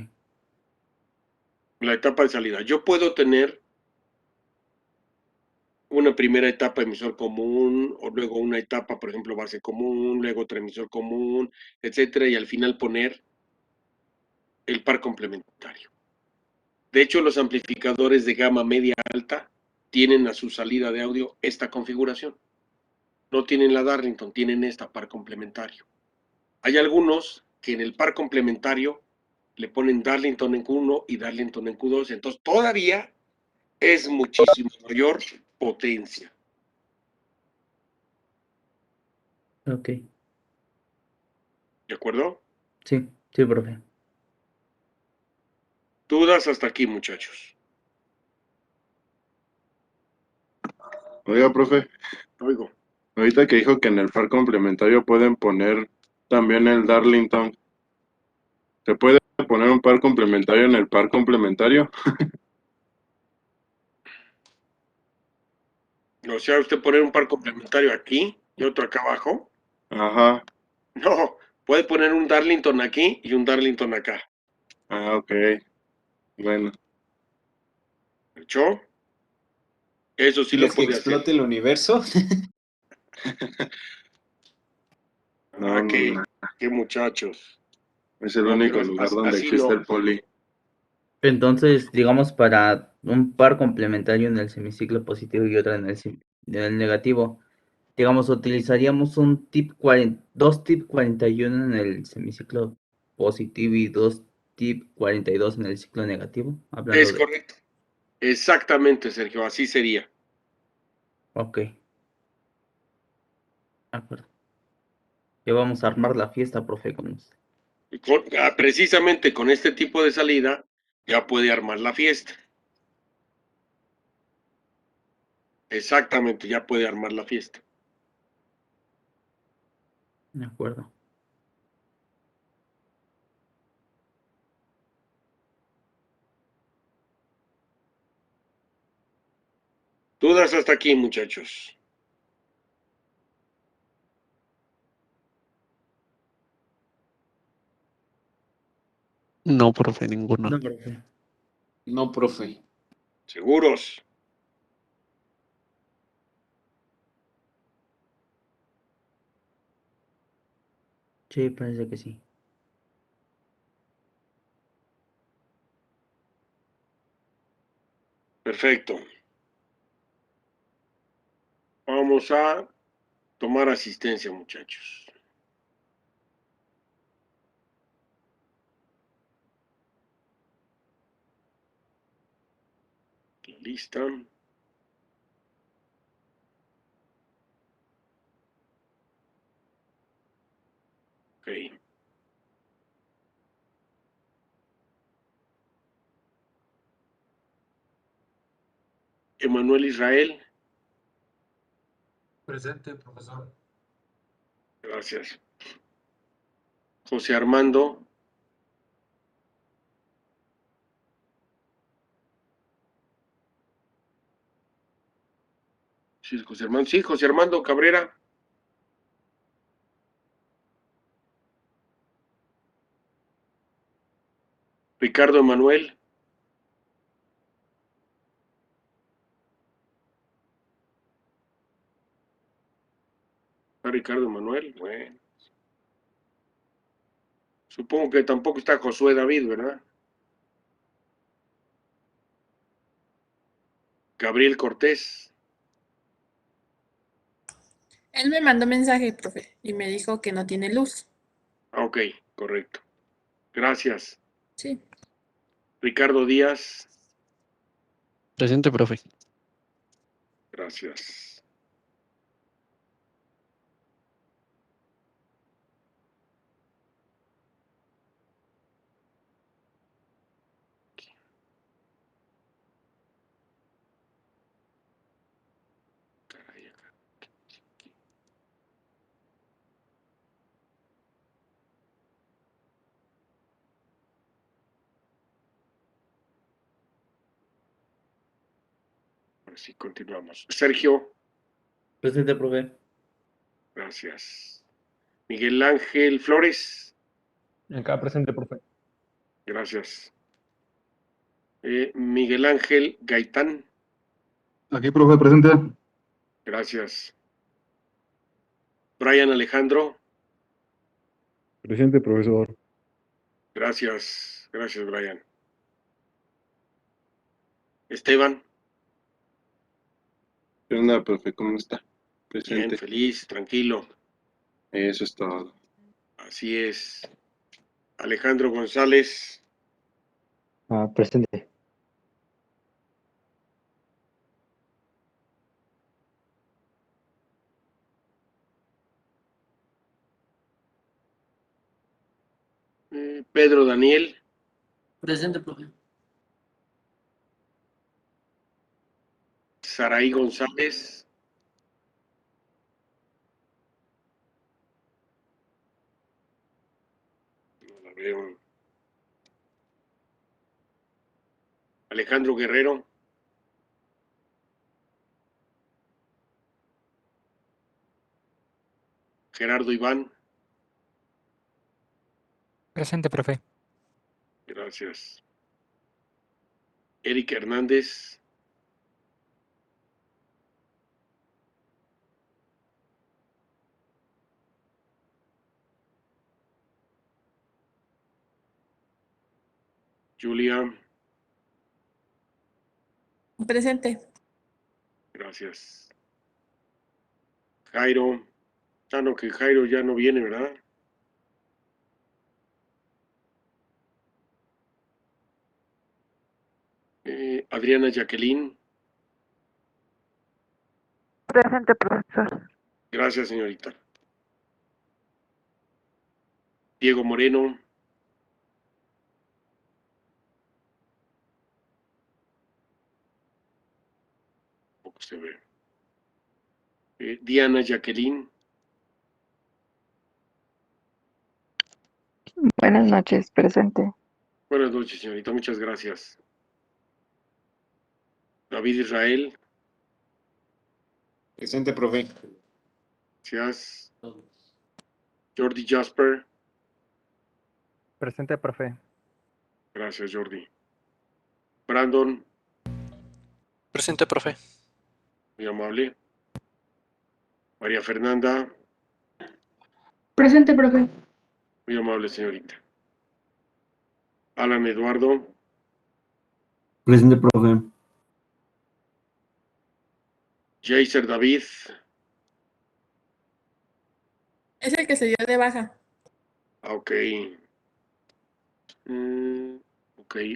La etapa de salida. Yo puedo tener una primera etapa emisor común, o luego una etapa, por ejemplo, base común, luego otra emisor común, etcétera, y al final poner el par complementario. De hecho, los amplificadores de gama media alta tienen a su salida de audio esta configuración. No tienen la Darlington, tienen esta par complementario. Hay algunos que en el par complementario le ponen Darlington en Q1 y Darlington en Q2, entonces todavía es muchísimo mayor potencia. Ok. ¿De acuerdo? Sí, sí, profe. Dudas hasta aquí, muchachos. Oiga, profe, Oigo. ahorita que dijo que en el par complementario pueden poner también el Darlington, ¿se puede poner un par complementario en el par complementario? O sea, usted poner un par complementario aquí y otro acá abajo. Ajá, No, puede poner un Darlington aquí y un Darlington acá. ah, ok, bueno, ¿Hecho? Eso sí lo ¿Quieres que puede hacer. explote el universo? Ah, no, no, qué, no, qué muchachos. es el No, pero único lugar donde así existe no. el poli. Entonces, digamos, para un par complementario en el semiciclo positivo y otra en el negativo, digamos, utilizaríamos dos tip 41 en el semiciclo positivo y dos tip 42 en el ciclo negativo, hablando Es de... correcto. Exactamente, Sergio, así sería. Ok, de acuerdo. Ya vamos a armar la fiesta, profe, con usted. Precisamente con este tipo de salida ya puede armar la fiesta. Exactamente, ya puede armar la fiesta. De acuerdo. Dudas hasta aquí, muchachos. No, profe, ninguno. No, profe. No, profe. ¿Seguros? Sí, parece que sí. Perfecto. Vamos a tomar asistencia, muchachos. Lista. Emanuel Israel. Presente, profesor. Gracias. José Armando. Sí, José Armando. Sí, José Armando Cabrera. Ricardo Emanuel. Ricardo Emanuel, bueno. Supongo que tampoco está Josué David, ¿verdad? Gabriel Cortés. Él me mandó mensaje, profe, y me dijo que no tiene luz. Ok, correcto. Gracias. Sí. Ricardo Díaz. Presente, profe. Gracias. Así continuamos. Sergio. Presente, profe. Gracias. Miguel Ángel Flores. Acá presente, profe. Gracias. Miguel Ángel Gaitán. Aquí, profe, presente. Gracias. Brian Alejandro. Presente, profesor. Gracias. Gracias, Brian. Esteban. ¿Qué onda, profe? ¿Cómo está? Bien, Presente. feliz, tranquilo. Eso es todo. Así es. Alejandro González. Presente. Pedro Daniel. Presente, profe. Saraí González. No la veo. Alejandro Guerrero. Gerardo Iván. Presente, profe. Gracias. Eric Hernández. Julia. Presente. Gracias. Jairo. Ah, no, que Jairo ya no viene, ¿verdad? Adriana Jacqueline. Presente, profesor. Gracias, señorita. Diego Moreno. Poco se ve. Diana Jacqueline. Buenas noches, presente. Buenas noches, señorita. Muchas gracias. David Israel. Presente, profe. Gracias. Jordi Jasper. Presente, profe. Gracias, Jordi. Brandon. Presente, profe. Muy amable. María Fernanda. Presente, profe. Muy amable, señorita. Alan Eduardo. Presente, profe. Jaser David. Es el que se dio de baja. Ok.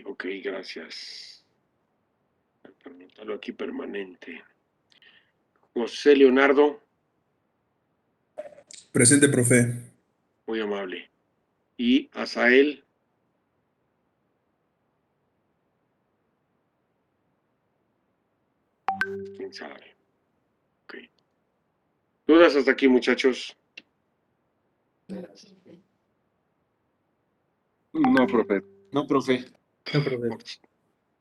Ok, gracias. Anótalo aquí permanente. José Leonardo. Presente, profe. Muy amable. Y Asael. quién sabe. Ok. ¿Dudas hasta aquí, muchachos? No, profe. No, profe. No, profe.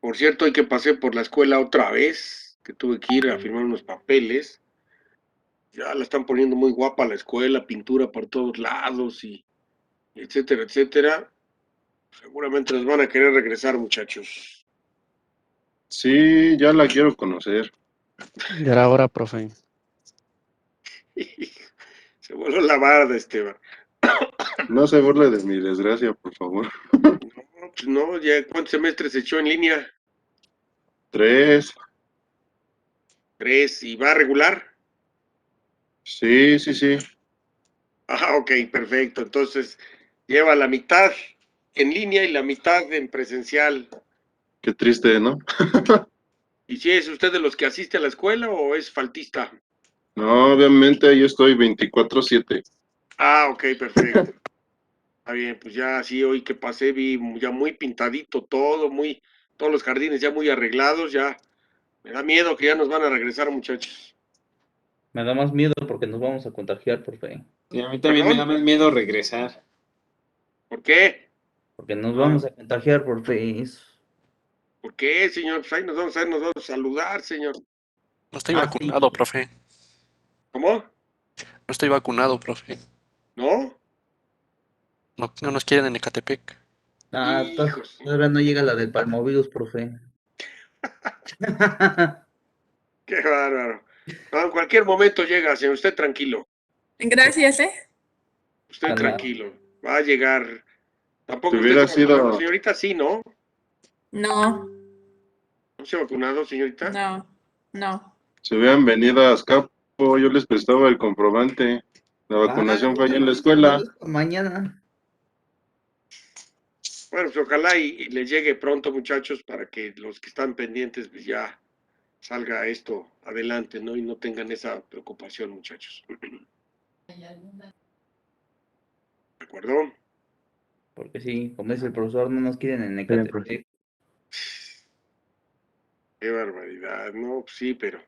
Por cierto, hoy que pasé por la escuela otra vez, que tuve que ir a firmar unos papeles, ya la están poniendo muy guapa la escuela, pintura por todos lados y etcétera, etcétera. Seguramente nos van a querer regresar, muchachos. Sí, ya la quiero conocer. Ya era hora, profe. Se voló la barda, Esteban. No se burle de mi desgracia, por favor. No, pues no, ya ¿cuántos semestres echó en línea? 3. 3, ¿y va a regular? Sí, sí, sí. Ah, ok, perfecto. Entonces, lleva la mitad en línea y la mitad en presencial. Qué triste, ¿no? ¿Y si es usted de los que asiste a la escuela o es faltista? No, obviamente yo estoy 24/7. Ah, ok, perfecto. Está bien, pues ya sí, hoy que pasé vi ya muy pintadito todo, todos los jardines ya muy arreglados, ya me da miedo que ya nos van a regresar, muchachos. Me da más miedo porque nos vamos a contagiar, profe. Y a mí también me da ¿Perdón? más miedo regresar. ¿Por qué? Porque nos vamos a contagiar, profe. ¿Por qué, señor? Pues ahí nos vamos a ver, nos vamos a saludar, señor. No estoy Ah, vacunado, sí. profe. ¿Cómo? No estoy vacunado, profe. ¿No? No nos quieren en Ecatepec. Ah, Hijos. todavía no llega la del palmovirus, profe. Qué bárbaro. No, en cualquier momento llega, señor. Usted tranquilo. Gracias, ¿eh? Usted Calma. tranquilo. Va a llegar. Tampoco Si usted hubiera se ha vacunado, sido, señorita, sí, ¿no? No, ¿No se ha vacunado, señorita? no. si hubieran venido a Azcapo, yo les prestaba el comprobante. La vacunación fue allá en la escuela. Mañana. Bueno, pues ojalá y les llegue pronto, muchachos, para que los que están pendientes pues ya salga esto adelante, ¿no? Y no tengan esa preocupación, muchachos. ¿De acuerdo? Porque sí, como dice el profesor, no nos quieren en Bien, profe. Ecatepec. Qué barbaridad, ¿no? Pues sí, pero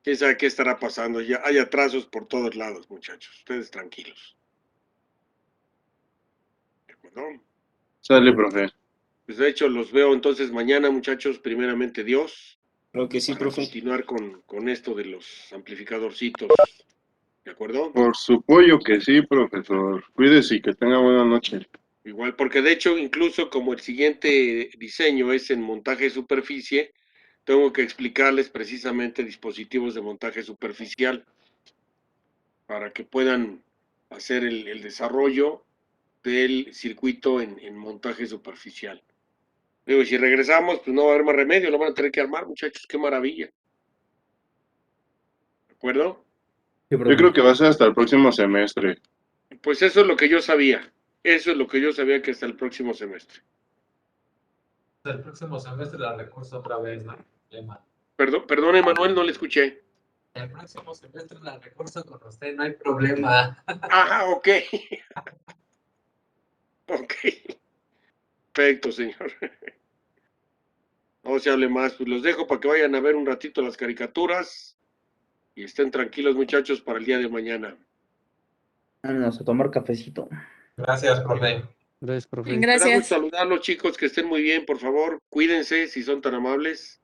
quién sabe qué estará pasando. Ya hay atrasos por todos lados, muchachos. Ustedes tranquilos. ¿De acuerdo? Sale, profe. Pues de hecho, los veo entonces mañana, muchachos, primeramente Dios, Creo que sí, para profe. continuar con esto de los amplificadorcitos. ¿De acuerdo? Por supuesto que sí, profesor. Cuídese y que tenga buena noche. Igual, porque de hecho, incluso como el siguiente diseño es en montaje superficie, tengo que explicarles precisamente dispositivos de montaje superficial para que puedan hacer el desarrollo del circuito en montaje superficial. Digo, y si regresamos, pues no va a haber más remedio, lo van a tener que armar, muchachos, qué maravilla. ¿De acuerdo? Sí, Yo profe. creo que va a ser hasta el próximo semestre. Pues eso es lo que yo sabía. Eso es lo que yo sabía que hasta el próximo semestre. El próximo semestre la recurso otra vez, ¿no? Perdón, Emanuel, no le escuché. El próximo semestre la recurso con usted, no hay problema. Ajá, ok. Ok. Perfecto, señor. No se hable más, pues los dejo para que vayan a ver un ratito las caricaturas y estén tranquilos, muchachos, para el día de mañana. Vámonos a tomar cafecito. Gracias, profe. Gracias, profe. Me da gusto Gracias. saludarlos, chicos, que estén muy bien, por favor. Cuídense si son tan amables.